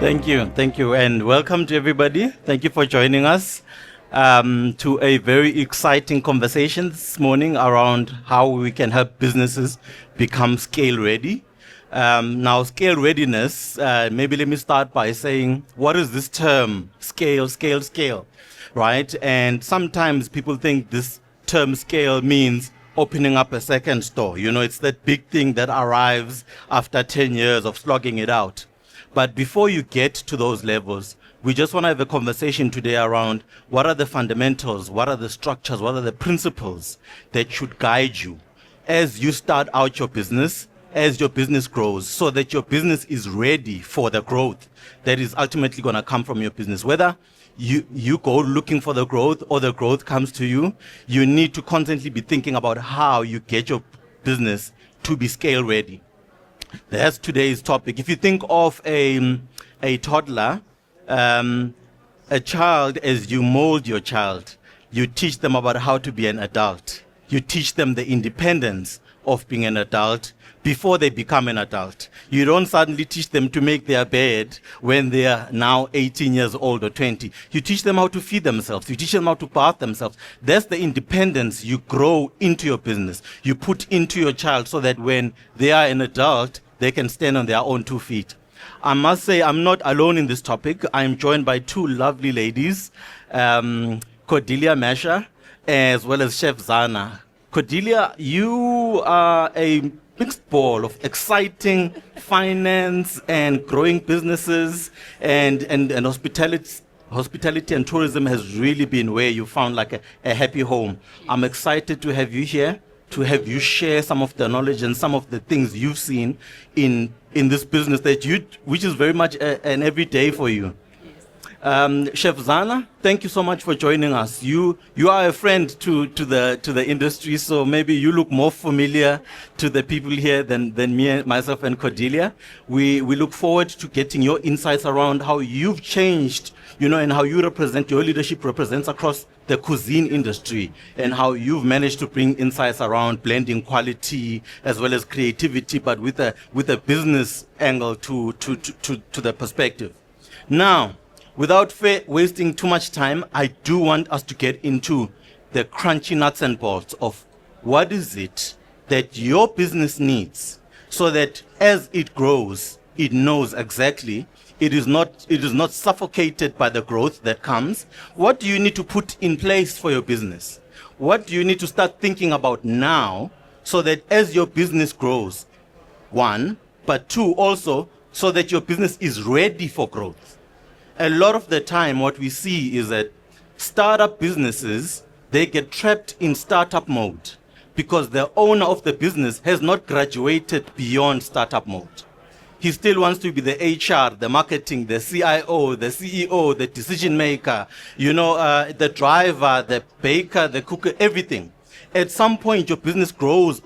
Thank you, and welcome to everybody. Thank you for joining us to a very exciting conversation this morning around how we can help businesses become scale ready. Now, scale readiness, maybe let me start by saying, what is this term, scale, right? And sometimes people think this term scale means opening up a second store. You know, it's that big thing that arrives after 10 years of slogging it out. But before you get to those levels, we just want to have a conversation today around what are the fundamentals, what are the structures, what are the principles that should guide you as you start out your business, as your business grows, so that your business is ready for the growth that is ultimately going to come from your business. Whether you go looking for the growth or the growth comes to you, you need to constantly be thinking about how you get your business to be scale ready. That's today's topic. If you think of a toddler, a child, as you mold your child, you teach them about how to be an adult. You teach them the independence of being an adult before they become an adult. You don't suddenly teach them to make their bed when they are now 18 years old or 20. You teach them how to feed themselves. You teach them how to bath themselves. That's the independence you grow into your business. You put into your child so that when they are an adult, they can stand on their own 2 feet. I must say I'm not alone in this topic. I'm joined by two lovely ladies, Cordelia Masha, as well as Chef Zana. Cordelia, you are a mixed ball of exciting finance and growing businesses, and hospitality and tourism has really been where you found like a happy home. I'm excited to have you here, to have you share some of the knowledge and some of the things you've seen in this business which is very much an everyday for you. Chef Zana, thank you so much for joining us. You are a friend to the industry, so maybe you look more familiar to the people here than me, myself, and Cordelia. We look forward to getting your insights around how you've changed, and how your leadership represents across the cuisine industry, and how you've managed to bring insights around blending quality as well as creativity, but with a business angle to the perspective. Now, without wasting too much time, I do want us to get into the crunchy nuts and bolts of what is it that your business needs, so that as it grows, it knows exactly it is not suffocated by the growth that comes. What do you need to put in place for your business? What do you need to start thinking about now, so that as your business grows, one, but two, also so that your business is ready for growth? A lot of the time, what we see is that startup businesses, they get trapped in startup mode because the owner of the business has not graduated beyond startup mode. He still wants to be the HR, the marketing, the CIO, the CEO, the decision maker, the driver, the baker, the cooker, everything. At some point, your business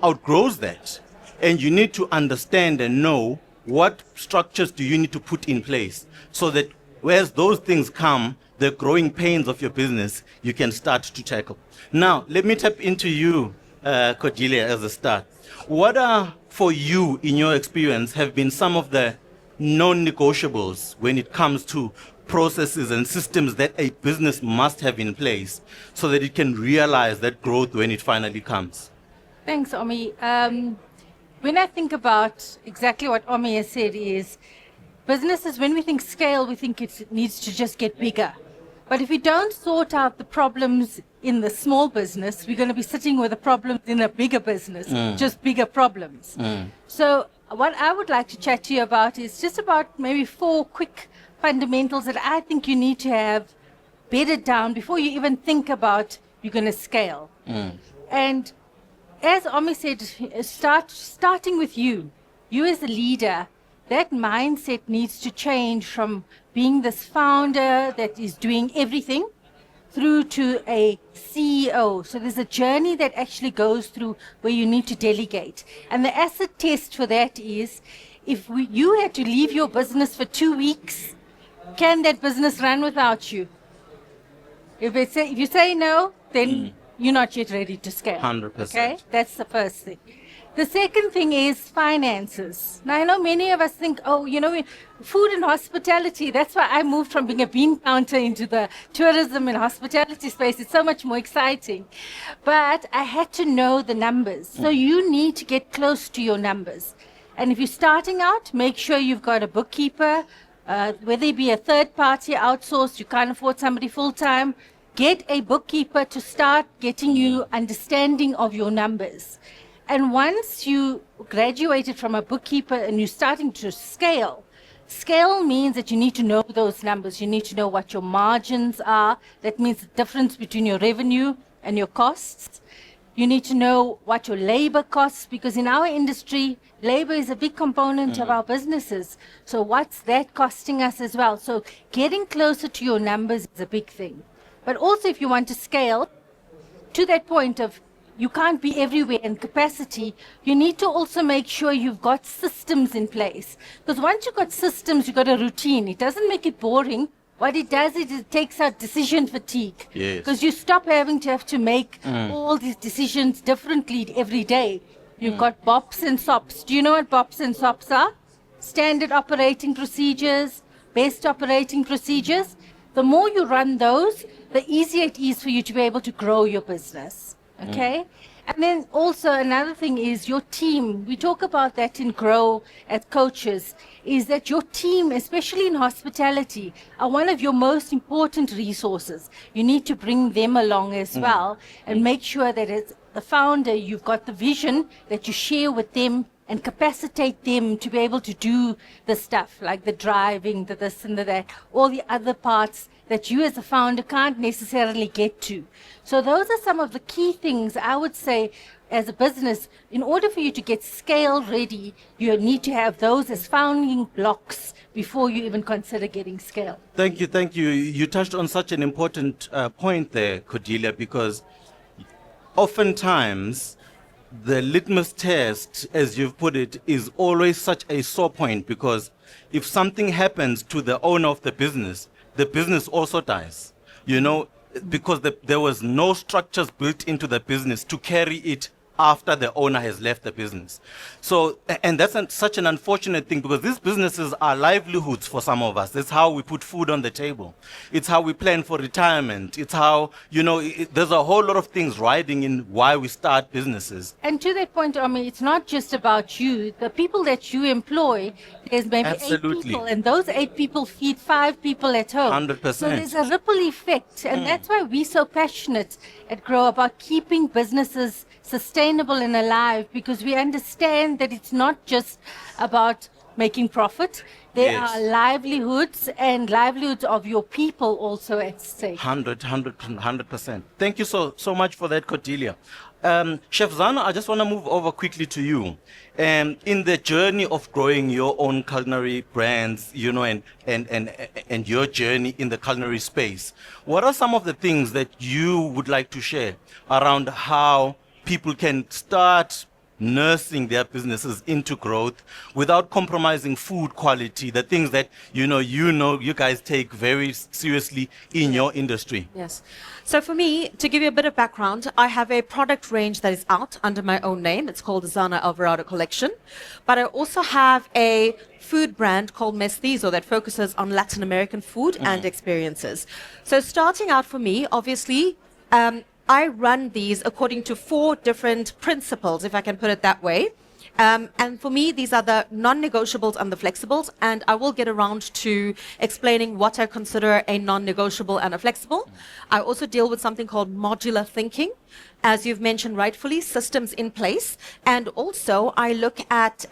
outgrows that. And you need to understand and know what structures do you need to put in place, so that whereas those things come, the growing pains of your business, you can start to tackle. Now, let me tap into you, Cordelia, as a start. What are, for you, in your experience, have been some of the non-negotiables when it comes to processes and systems that a business must have in place so that it can realize that growth when it finally comes? Thanks, Omi. When I think about exactly what Omi has said is, businesses, when we think scale, we think it needs to just get bigger. But if we don't sort out the problems in the small business, we're going to be sitting with the problems in a bigger business, just bigger problems. So what I would like to chat to you about is just about maybe 4 quick fundamentals that I think you need to have bedded down before you even think about you're going to scale. And as Omi said, starting with you as a leader, that mindset needs to change from being this founder that is doing everything through to a CEO. So there's a journey that actually goes through where you need to delegate. And the acid test for that is, if you had to leave your business for 2 weeks, can that business run without you? If you say no, then you're not yet ready to scale. 100%. Okay? That's the first thing. The second thing is finances. Now, I know many of us think, oh, food and hospitality, that's why I moved from being a bean counter into the tourism and hospitality space. It's so much more exciting. But I had to know the numbers. So you need to get close to your numbers. And if you're starting out, make sure you've got a bookkeeper, whether it be a third party outsourced, you can't afford somebody full time, get a bookkeeper to start getting you understanding of your numbers. And once you graduated from a bookkeeper and you're starting to scale means that you need to know those numbers. You need to know what your margins are. That means the difference between your revenue and your costs. You need to know what your labor costs, because in our industry, labor is a big component of our businesses. So what's that costing us as well? So getting closer to your numbers is a big thing. But also if you want to scale to that point of you can't be everywhere in capacity, you need to also make sure you've got systems in place. Because once you've got systems, you've got a routine. It doesn't make it boring. What it does is it takes out decision fatigue. Yes. Because you stop having to have to make all these decisions differently every day. You've got BOPs and SOPs. Do you know what BOPs and SOPs are? Standard operating procedures, best operating procedures. The more you run those, the easier it is for you to be able to grow your business. Okay? And then also another thing is your team. We talk about that in Grow as coaches, is that your team, especially in hospitality, are one of your most important resources. You need to bring them along as well and make sure that as the founder, you've got the vision that you share with them and capacitate them to be able to do the stuff like the driving, the this and the that, all the other parts that you as a founder can't necessarily get to. So those are some of the key things I would say as a business. In order for you to get scale ready, you need to have those as founding blocks before you even consider getting scale. Thank you. You touched on such an important point there, Cordelia, because oftentimes the litmus test, as you've put it, is always such a sore point, because if something happens to the owner of the business also dies, because there was no structures built into the business to carry it after the owner has left the business. So, and that's such an unfortunate thing, because these businesses are livelihoods for some of us. It's how we put food on the table. It's how we plan for retirement. It's how, there's a whole lot of things riding in why we start businesses. And to that point, Omi, it's not just about you. The people that you employ, there's maybe Absolutely. 8 people, and those 8 people feed 5 people at home. 100%. So there's a ripple effect, and that's why we're so passionate at Grow about keeping businesses sustainable and alive, because we understand that it's not just about making profit. There Yes. are livelihoods and livelihoods of your people also at stake. 100%. Thank you so much for that, Cordelia. Chef Zana, I just want to move over quickly to you. In the journey of growing your own culinary brands, and your journey in the culinary space, what are some of the things that you would like to share around how people can start nursing their businesses into growth without compromising food quality, the things that you guys take very seriously in your industry? Yes. So for me, to give you a bit of background, I have a product range that is out under my own name. It's called the Zana Alvarado Collection. But I also have a food brand called Mestizo that focuses on Latin American food and experiences. So starting out for me, obviously, I run these according to 4 different principles, if I can put it that way. And for me, these are the non-negotiables and the flexibles. And I will get around to explaining what I consider a non-negotiable and a flexible. I also deal with something called modular thinking, as you've mentioned rightfully, systems in place. And also I look at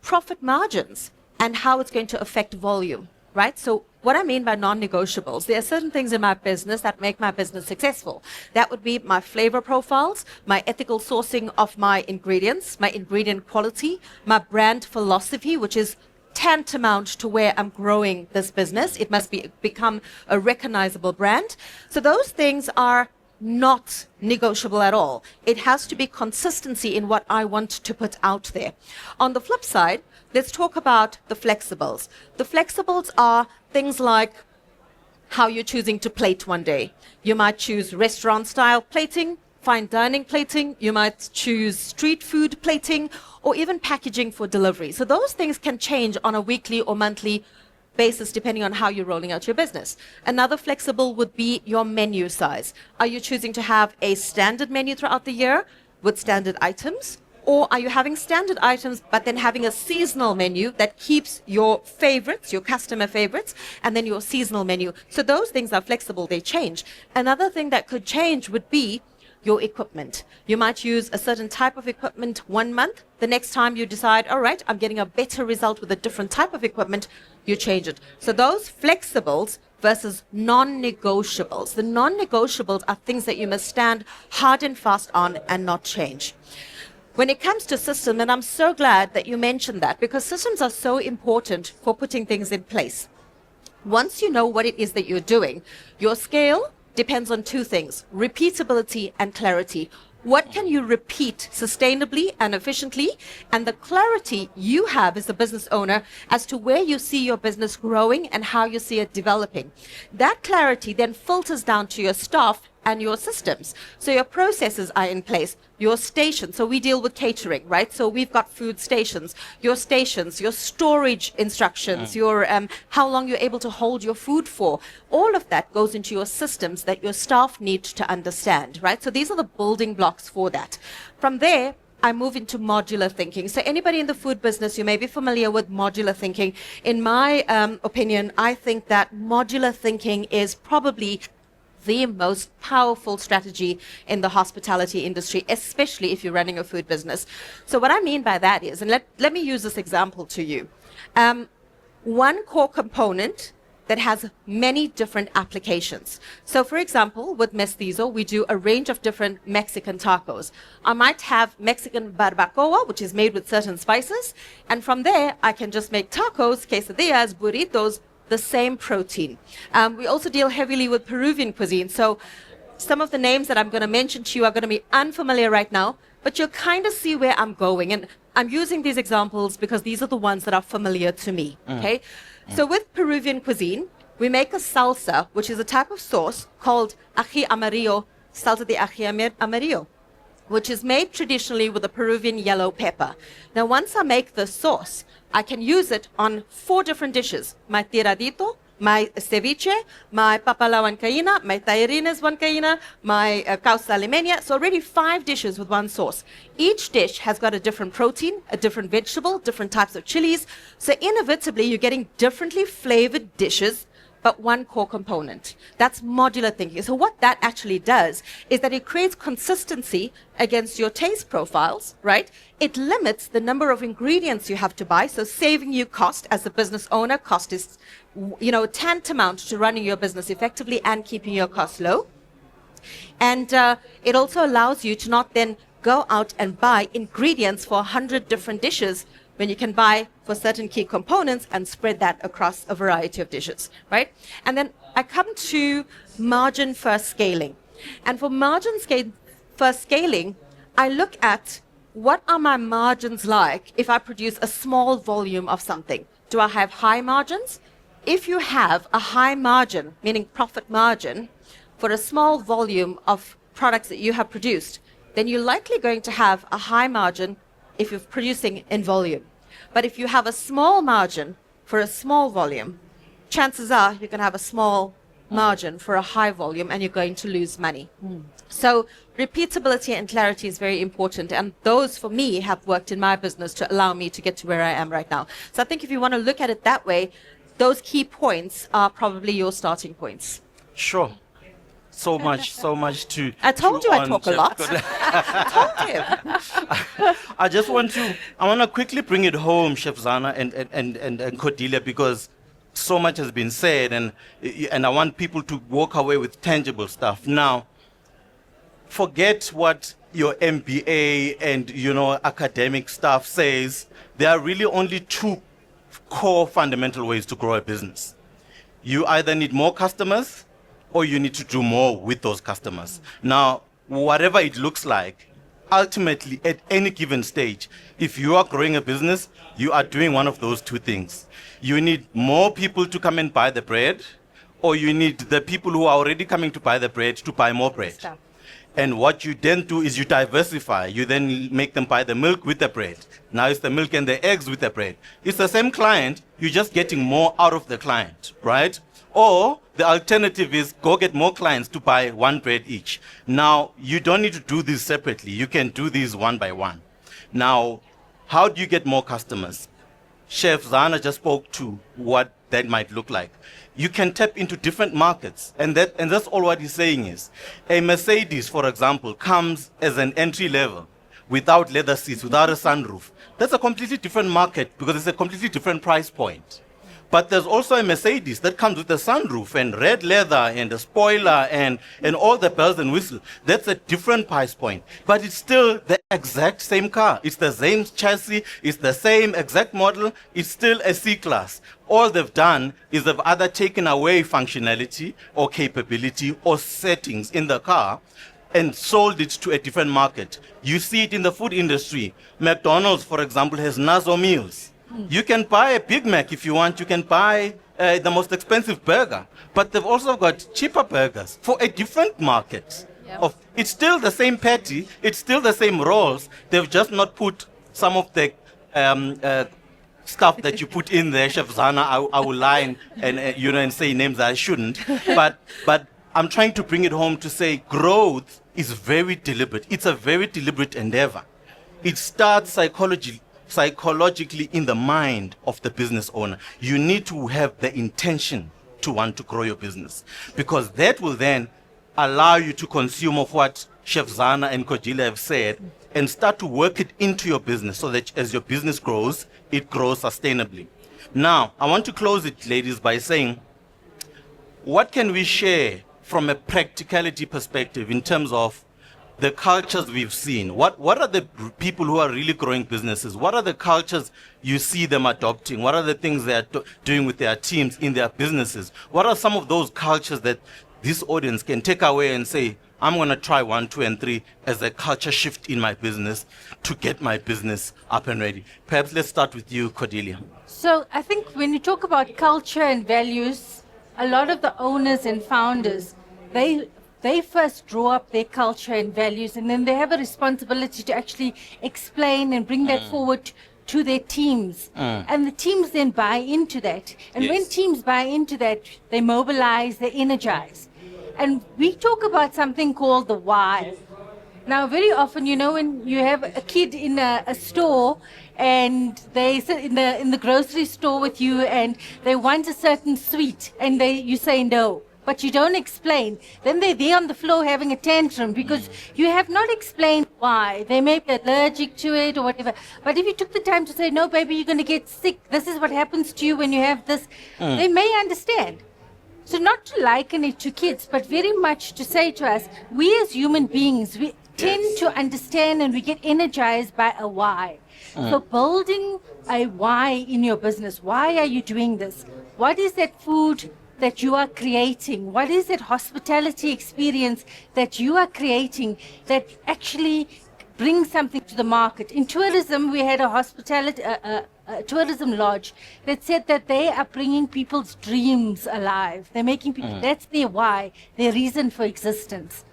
profit margins and how it's going to affect volume, right? So what I mean by non-negotiables, there are certain things in my business that make my business successful. That would be my flavor profiles, my ethical sourcing of my ingredients, my ingredient quality, my brand philosophy, which is tantamount to where I'm growing this business. It must become a recognizable brand. So those things are not negotiable at all. It has to be consistency in what I want to put out there. On the flip side, let's talk about the flexibles. The flexibles are things like how you're choosing to plate one day. You might choose restaurant style plating fine dining plating, you might choose street food plating, or even packaging for delivery. So those things can change on a weekly or monthly basis depending on how you're rolling out your business. Another flexible would be your menu size. Are you choosing to have a standard menu throughout the year with standard items? Or are you having standard items but then having a seasonal menu that keeps your favorites, your customer favorites, and then your seasonal menu? So those things are flexible, they change. Another thing that could change would be your equipment. You might use a certain type of equipment 1 month. The next time you decide, all right, I'm getting a better result with a different type of equipment, you change it. So those flexibles versus non-negotiables. The non-negotiables are things that you must stand hard and fast on and not change. When it comes to system, and I'm so glad that you mentioned that, because systems are so important for putting things in place. Once you know what it is that you're doing, your scale depends on two things: repeatability and clarity. What can you repeat sustainably and efficiently? And the clarity you have as a business owner as to where you see your business growing and how you see it developing. That clarity then filters down to your staff and your systems. So your processes are in place, your stations. So we deal with catering, right? So we've got food stations, your storage instructions, your how long you're able to hold your food for. All of that goes into your systems that your staff need to understand, right? So these are the building blocks for that. From there, I move into modular thinking. So anybody in the food business, you may be familiar with modular thinking. In my opinion, I think that modular thinking is probably the most powerful strategy in the hospitality industry, especially if you're running a food business. So what I mean by that is, and let me use this example to you. One core component that has many different applications. So for example, with Mestizo, we do a range of different Mexican tacos. I might have Mexican barbacoa, which is made with certain spices, and from there, I can just make tacos, quesadillas, burritos, the same protein. We also deal heavily with Peruvian cuisine. So some of the names that I'm going to mention to you are going to be unfamiliar right now, but you'll kind of see where I'm going. And I'm using these examples because these are the ones that are familiar to me. Okay. So with Peruvian cuisine, we make a salsa, which is a type of sauce called ají amarillo, salsa de ají amarillo, which is made traditionally with a Peruvian yellow pepper. Now, once I make the sauce, I can use it on 4 different dishes: my tiradito, my ceviche, my papa la huancaína, my tallarines huancaína, my causa limeña. So already 5 dishes with one sauce. Each dish has got a different protein, a different vegetable, different types of chilies. So inevitably, you're getting differently flavored dishes, but one core component. That's modular thinking. So what that actually does is that it creates consistency against your taste profiles, right? It limits the number of ingredients you have to buy, so saving you cost as a business owner. Cost is, tantamount to running your business effectively and keeping your costs low. And it also allows you to not then go out and buy ingredients for 100 different dishes when you can buy for certain key components and spread that across a variety of dishes, right? And then I come to margin first scaling. And for margin first scaling, I look at what are my margins like if I produce a small volume of something. Do I have high margins? If you have a high margin, meaning profit margin, for a small volume of products that you have produced, then you're likely going to have a high margin if you're producing in volume. But if you have a small margin for a small volume, chances are you're going to have a small margin for a high volume and you're going to lose money. So repeatability and clarity is very important. And those, for me, have worked in my business to allow me to get to where I am right now. So I think if you want to look at it that way, those key points are probably your starting points. Sure. So much to. I told you I talk a lot. Told you. I want to quickly bring it home, Chef Zana and Cordelia, because so much has been said, and I want people to walk away with tangible stuff. Now, forget what your MBA and academic stuff says. There are really only 2 core fundamental ways to grow a business. You either need more customers, or you need to do more with those customers. Now, whatever it looks like, ultimately, at any given stage, if you are growing a business, you are doing one of those 2 things. You need more people to come and buy the bread, or you need the people who are already coming to buy the bread to buy more bread. And what you then do is you diversify. You then make them buy the milk with the bread. Now it's the milk and the eggs with the bread. It's the same client, you're just getting more out of the client, right? Or the alternative is go get more clients to buy one bread each. Now, you don't need to do this separately. You can do these one by one. Now, how do you get more customers? Chef Zana just spoke to what that might look like. You can tap into different markets, and that's all what he's saying is. A Mercedes, for example, comes as an entry level without leather seats, without a sunroof. That's a completely different market because it's a completely different price point. But there's also a Mercedes that comes with a sunroof and red leather and a spoiler and all the bells and whistles. That's a different price point. But it's still the exact same car. It's the same chassis. It's the same exact model. It's still a C-Class. All they've done is they've either taken away functionality or capability or settings in the car and sold it to a different market. You see it in the food industry. McDonald's, for example, has Nazo meals. You can buy a Big Mac if you want. You can buy the most expensive burger. But they've also got cheaper burgers for a different market. Yep. It's still the same patty. It's still the same rolls. They've just not put some of the stuff that you put in there. Chef Zana, I will lie and say names that I shouldn't. But I'm trying to bring it home to say growth is very deliberate. It's a very deliberate endeavor. It starts psychologically in the mind of the business owner. You need to have the intention to want to grow your business, because that will then allow you to consume of what Chef Zana and Kojila have said and start to work it into your business so that as your business grows, it grows sustainably. Now, I want to close it, ladies, by saying, what can we share from a practicality perspective in terms of the cultures we've seen? What are the people who are really growing businesses? What are the cultures you see them adopting? What are the things they are doing with their teams in their businesses? What are some of those cultures that this audience can take away and say, I'm going to try 1, 2, and 3 as a culture shift in my business to get my business up and ready? Perhaps let's start with you, Cordelia. So I think when you talk about culture and values, a lot of the owners and founders, they first draw up their culture and values, and then they have a responsibility to actually explain and bring that forward to their teams. And the teams then buy into that. And when teams buy into that, they mobilize, they energize. And we talk about something called the why. Now, very often, when you have a kid in a store and they sit in the grocery store with you and they want a certain sweet and you say no, but you don't explain, then they're there on the floor having a tantrum because you have not explained why. They may be allergic to it or whatever. But if you took the time to say, no, baby, you're going to get sick. This is what happens to you when you have this. They may understand. So not to liken it to kids, but very much to say to us, we as human beings, we tend to understand and we get energized by a why. So building a why in your business. Why are you doing this? What is that food that you are creating? What is that hospitality experience that you are creating that actually brings something to the market? In tourism, we had a hospitality tourism lodge that said that they are bringing people's dreams alive. They're making people, that's their why, their reason for existence.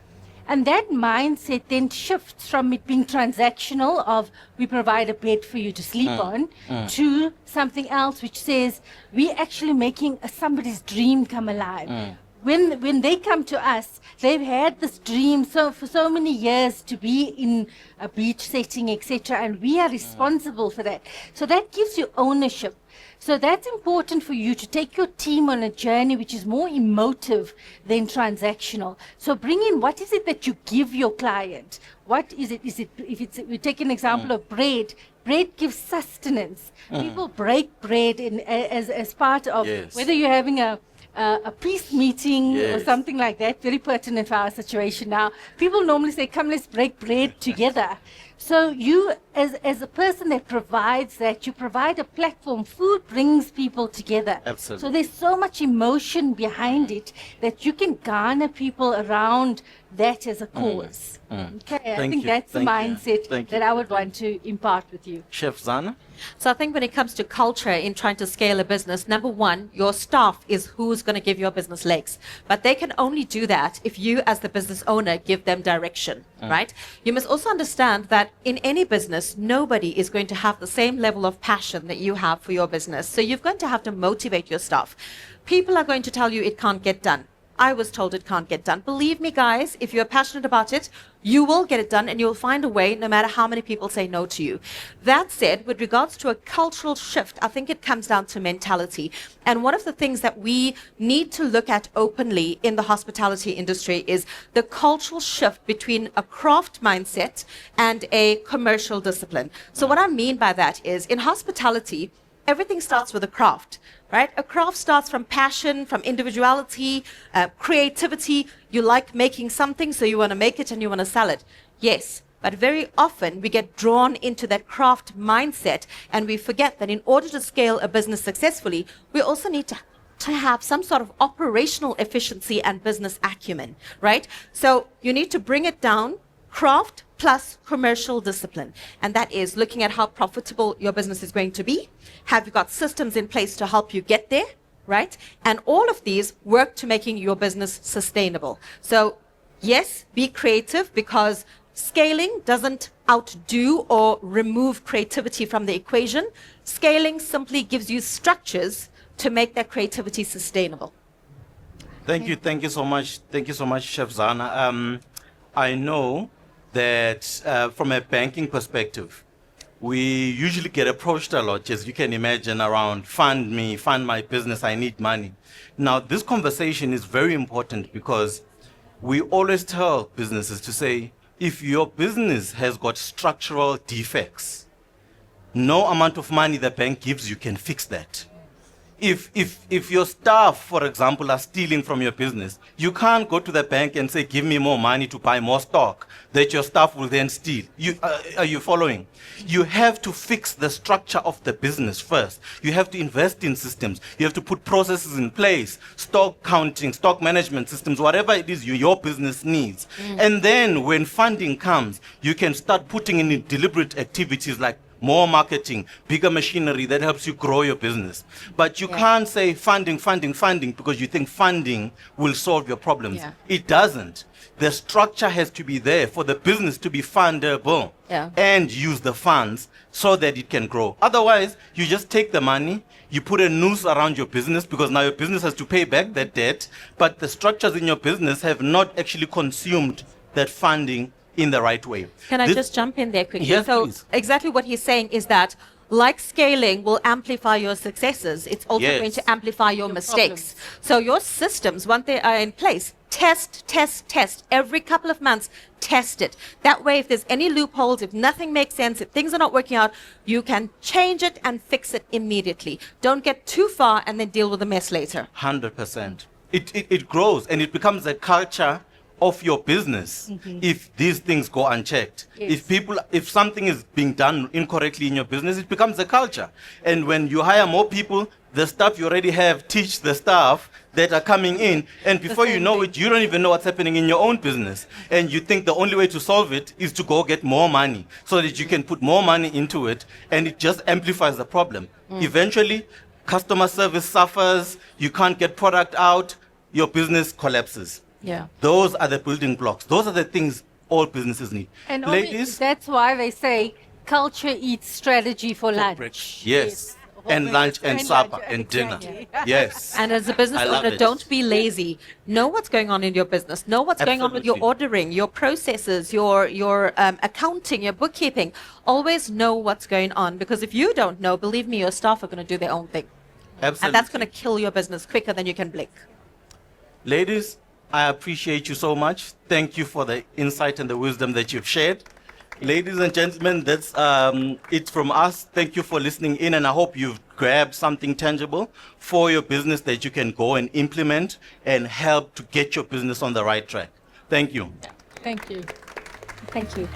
And that mindset then shifts from it being transactional of we provide a bed for you to sleep on to something else which says we're actually making somebody's dream come alive. When they come to us, they've had this dream for so many years to be in a beach setting, etc., and we are responsible for that. So that gives you ownership. So that's important for you to take your team on a journey which is more emotive than transactional. So bring in what is it that you give your client? What is it? Is it, if it's, we take an example of bread. Bread gives sustenance. People break bread as part of whether you're having a peace meeting or something like that, very pertinent for our situation now. People normally say, come, let's break bread together. So you, as a person that provides that, you provide a platform. Food brings people together. Absolutely. So there's so much emotion behind it that you can garner people around that as a cause. Okay, I Thank think you. that's the Thank you. mindset Thank that you. I would want to impart with you. Chef Zana? So I think when it comes to culture in trying to scale a business, number one, your staff is who's going to give your business legs. But they can only do that if you, as the business owner, give them direction, right? You must also understand that in any business, nobody is going to have the same level of passion that you have for your business. So you're going to have to motivate your staff. People are going to tell you it can't get done. I was told it can't get done. Believe me, guys, if you're passionate about it, you will get it done and you'll find a way no matter how many people say no to you. That said, with regards to a cultural shift, I think it comes down to mentality. And one of the things that we need to look at openly in the hospitality industry is the cultural shift between a craft mindset and a commercial discipline. So what I mean by that is in hospitality, everything starts with a craft, right? A craft starts from passion, from individuality, creativity. You like making something, so you want to make it and you want to sell it. Yes, but very often we get drawn into that craft mindset and we forget that in order to scale a business successfully, we also need to have some sort of operational efficiency and business acumen, right? So you need to bring it down, craft plus commercial discipline. And that is looking at how profitable your business is going to be. Have you got systems in place to help you get there, right? And all of these work to making your business sustainable. So yes, be creative because scaling doesn't outdo or remove creativity from the equation. Scaling simply gives you structures to make that creativity sustainable. Thank you so much. Thank you so much, Chef Zana. I know that from a banking perspective, we usually get approached a lot, as you can imagine, around fund me, fund my business, I need money. Now, this conversation is very important because we always tell businesses to say, if your business has got structural defects, no amount of money the bank gives you can fix that. If your staff, for example, are stealing from your business, you can't go to the bank and say, give me more money to buy more stock that your staff will then steal. Are you following? You have to fix the structure of the business first. You have to invest in systems. You have to put processes in place, stock counting, stock management systems, whatever it is your business needs. And then when funding comes, you can start putting in deliberate activities like more marketing, bigger machinery that helps you grow your business. But you can't say funding because you think funding will solve your problems. Yeah. It doesn't. The structure has to be there for the business to be fundable and use the funds so that it can grow. Otherwise, you just take the money, you put a noose around your business because now your business has to pay back that debt, but the structures in your business have not actually consumed that funding in the right way. Can I just jump in there quickly? Yes, so please. Exactly what he's saying is that like scaling will amplify your successes, it's also Yes. going to amplify your mistakes. So your systems, once they are in place, test. Every couple of months, test it. That way, if there's any loopholes, if nothing makes sense, if things are not working out, you can change it and fix it immediately. Don't get too far and then deal with the mess later. 100%. It grows and it becomes a culture of your business if these things go unchecked. Yes. If something is being done incorrectly in your business, it becomes a culture. And when you hire more people, the staff you already have teach the staff that are coming in, and before you know it, you don't even know what's happening in your own business. And you think the only way to solve it is to go get more money so that you can put more money into it, and it just amplifies the problem. Eventually, customer service suffers, you can't get product out, your business collapses. Yeah. Those are the building blocks. Those are the things all businesses need. And Ladies, that's why they say culture eats strategy for lunch. yes. And lunch and supper lunch, and dinner. exactly. Yes. And as a business I love owner, it. don't be lazy. Know what's going on in your business. Know what's going on with your Absolutely. ordering, your processes, your accounting, your bookkeeping. Always know what's going on because if you don't know, believe me, your staff are going to do their own thing. Absolutely. And that's going to kill your business quicker than you can blink. Ladies, I appreciate you so much. Thank you for the insight and the wisdom that you've shared. Ladies and gentlemen, that's it from us. Thank you for listening in, and I hope you've grabbed something tangible for your business that you can go and implement and help to get your business on the right track. Thank you. Thank you. Thank you.